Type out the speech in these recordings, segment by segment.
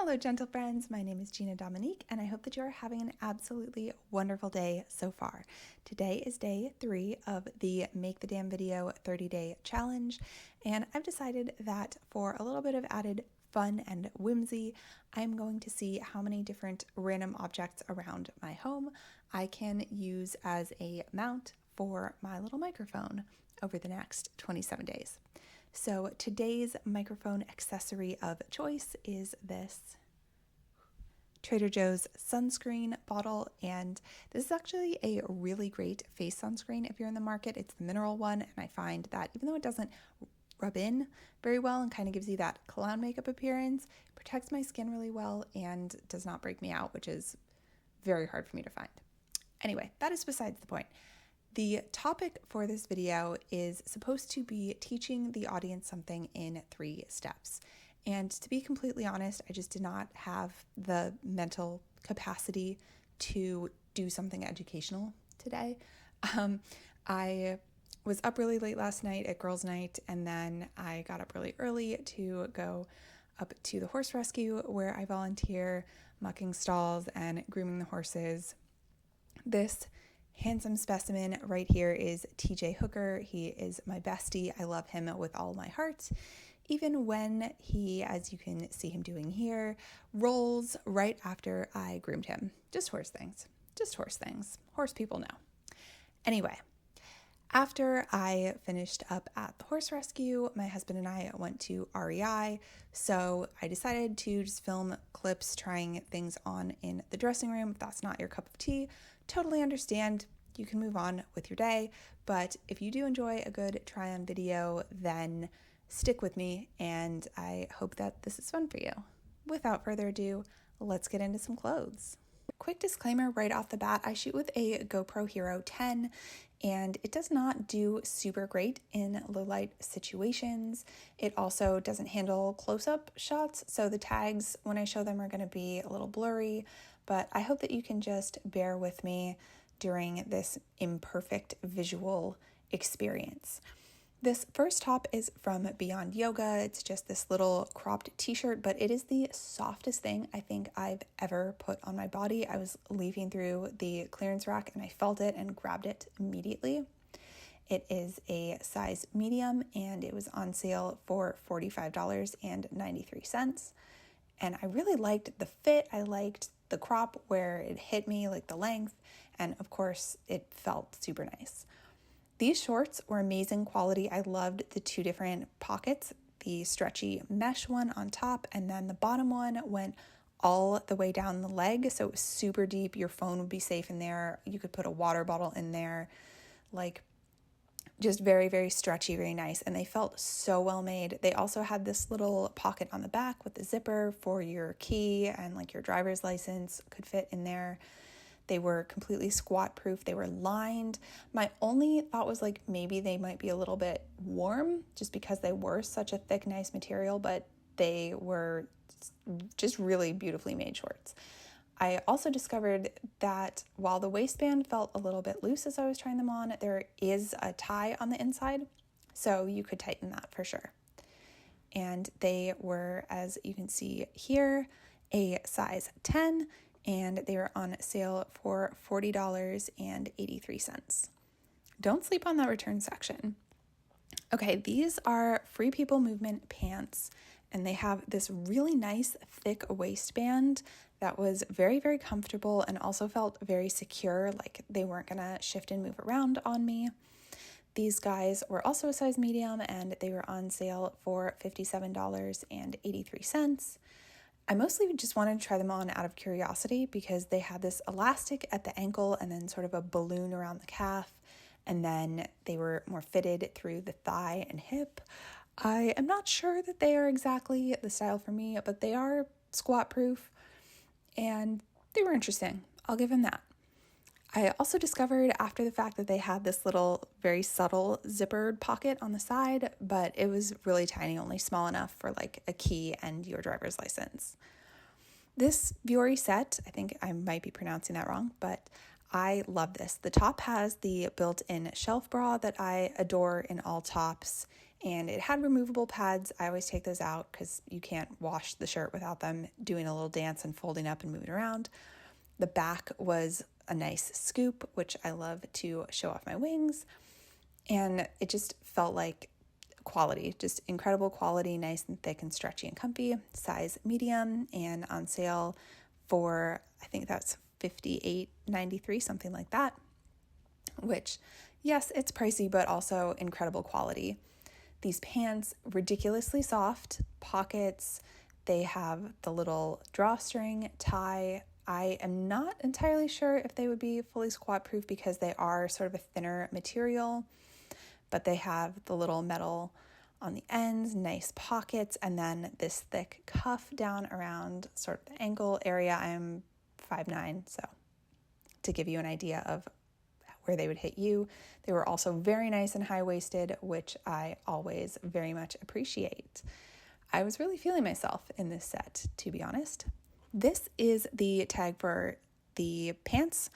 Hello, gentle friends. My name is Gina Dominique, and I hope that you are having an absolutely wonderful day so far. Today is day 3 of the Make the Damn Video 30-day challenge, and I've decided that for a little bit of added fun and whimsy, I'm going to see how many different random objects around my home I can use as a mount for my little microphone over the next 27 days. So today's microphone accessory of choice is this Trader Joe's sunscreen bottle, and this is actually a really great face sunscreen if you're in the market. It's the mineral one, and I find that even though it doesn't rub in very well and kind of gives you that clown makeup appearance, it protects my skin really well and does not break me out, which is very hard for me to find. Anyway, that is besides the point. The topic for this video is supposed to be teaching the audience something in 3 steps. And to be completely honest, I just did not have the mental capacity to do something educational today. I was up really late last night at girls' night, and then I got up really early to go up to the horse rescue where I volunteer, mucking stalls and grooming the horses. This handsome specimen right here is TJ Hooker. He is my bestie. I love him with all my heart, even when he, as you can see him doing here, rolls right after I groomed him. Just horse things. Horse people know. Anyway, after I finished up at the horse rescue, my husband and I went to REI, so I decided to just film clips trying things on in the dressing room. If that's not your cup of tea, totally understand. You can move on with your day, but if you do enjoy a good try-on video, then stick with me, and I hope that this is fun for you. Without further ado, let's get into some clothes. Quick disclaimer right off the bat, I shoot with a GoPro Hero 10, and it does not do super great in low light situations. It also doesn't handle close-up shots, so the tags, when I show them, are going to be a little blurry, but I hope that you can just bear with me during this imperfect visual experience. This first top is from Beyond Yoga. It's just this little cropped t-shirt, but it is the softest thing I think I've ever put on my body. I was leafing through the clearance rack and I felt it and grabbed it immediately. It is a size medium and it was on sale for $45.93. And I really liked the fit. I liked the crop where it hit me, like the length, and of course it felt super nice. These shorts were amazing quality. I loved the 2 different pockets, the stretchy mesh one on top, and then the bottom one went all the way down the leg, so it was super deep. Your phone would be safe in there. You could put a water bottle in there, like just very, very stretchy, very nice, and they felt so well made. They also had this little pocket on the back with the zipper for your key, and like your driver's license could fit in there. They were completely squat proof. They were lined. My only thought was like maybe they might be a little bit warm just because they were such a thick, nice material, but they were just really beautifully made shorts. I also discovered that while the waistband felt a little bit loose as I was trying them on, there is a tie on the inside, so you could tighten that for sure. And they were, as you can see here, a size 10, and they were on sale for $40.83. Don't sleep on that return section. Okay, these are Free People Movement pants, and they have this really nice thick waistband that was very, very comfortable and also felt very secure, like they weren't gonna shift and move around on me. These guys were also a size medium, and they were on sale for $57.83. I mostly just wanted to try them on out of curiosity because they had this elastic at the ankle and then sort of a balloon around the calf, and then they were more fitted through the thigh and hip. I am not sure that they are exactly the style for me, but they are squat proof and they were interesting. I'll give them that. I also discovered after the fact that they had this little very subtle zippered pocket on the side, but it was really tiny, only small enough for like a key and your driver's license. This Vuori set, I think I might be pronouncing that wrong, but I love this. The top has the built-in shelf bra that I adore in all tops, and it had removable pads. I always take those out because you can't wash the shirt without them doing a little dance and folding up and moving around. The back was a nice scoop, which I love to show off my wings, and it just felt like quality, just incredible quality, nice and thick and stretchy and comfy, size medium, and on sale for, I think that's $58.93, something like that, which, yes, it's pricey, but also incredible quality. These pants, ridiculously soft, pockets, they have the little drawstring, tie. I am not entirely sure if they would be fully squat proof because they are sort of a thinner material, but they have the little metal on the ends, nice pockets, and then this thick cuff down around sort of the ankle area. I'm 5'9", so to give you an idea of where they would hit you. They were also very nice and high-waisted, which I always very much appreciate. I was really feeling myself in this set, to be honest. This is the tag for the pants,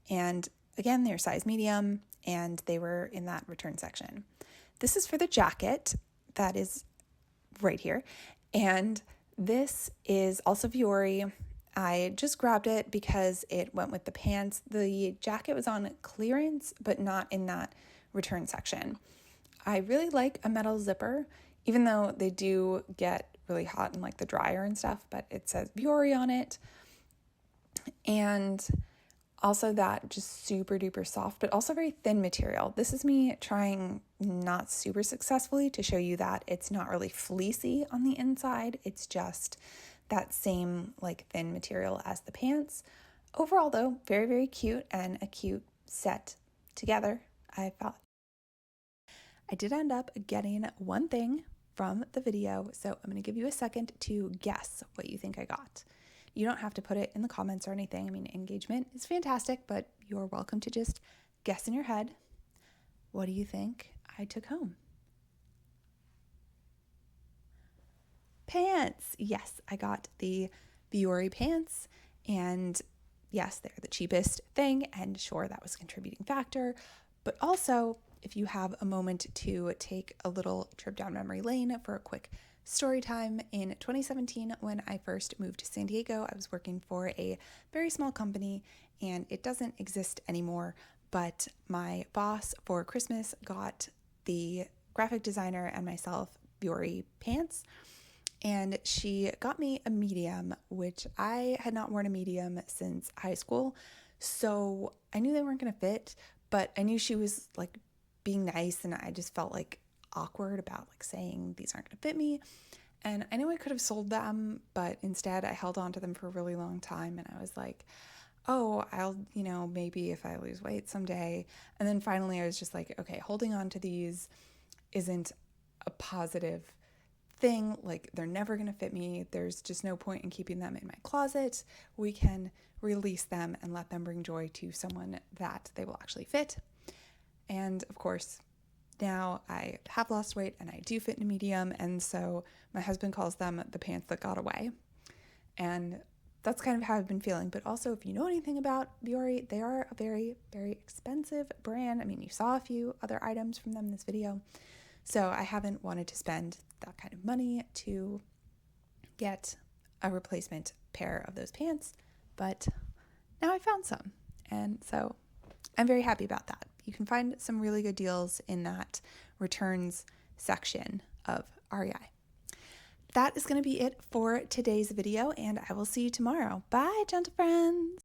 and again, they're size medium, and they were in that return section. This is for the jacket that is right here, and this is also Vuori. I just grabbed it because it went with the pants. The jacket was on clearance, but not in that return section. I really like a metal zipper, even though they do get really hot in like the dryer and stuff, but it says Vuori on it. And also that just super duper soft, but also very thin material. This is me trying not super successfully to show you that it's not really fleecy on the inside. It's just that same like thin material as the pants. Overall though, very, very cute and a cute set together, I thought. I did end up getting one thing from the video, so I'm going to give you a second to guess what you think I got. You don't have to put it in the comments or anything. I mean, engagement is fantastic, but you're welcome to just guess in your head. What do you think I took home? Pants. Yes, I got the Vuori pants, and yes, they're the cheapest thing, and sure, that was a contributing factor, but also if you have a moment to take a little trip down memory lane for a quick story time, in 2017, when I first moved to San Diego, I was working for a very small company, and it doesn't exist anymore, but my boss for Christmas got the graphic designer and myself Vuori pants, and she got me a medium, which I had not worn a medium since high school, so I knew they weren't going to fit, but I knew she was like being nice, and I just felt like awkward about like saying these aren't going to fit me. And I knew I could have sold them, but instead I held on to them for a really long time, and I was like, oh, I'll, maybe if I lose weight someday. And then finally I was just like, okay, holding on to these isn't a positive thing. Like, they're never going to fit me. There's just no point in keeping them in my closet. We can release them and let them bring joy to someone that they will actually fit. And of course, now I have lost weight and I do fit in a medium, and so my husband calls them the pants that got away. And that's kind of how I've been feeling. But also, if you know anything about Vuori, they are a very, very expensive brand. I mean, you saw a few other items from them in this video. So I haven't wanted to spend that kind of money to get a replacement pair of those pants, but now I found some. And so I'm very happy about that. You can find some really good deals in that returns section of REI. That is going to be it for today's video, and I will see you tomorrow. Bye, gentle friends.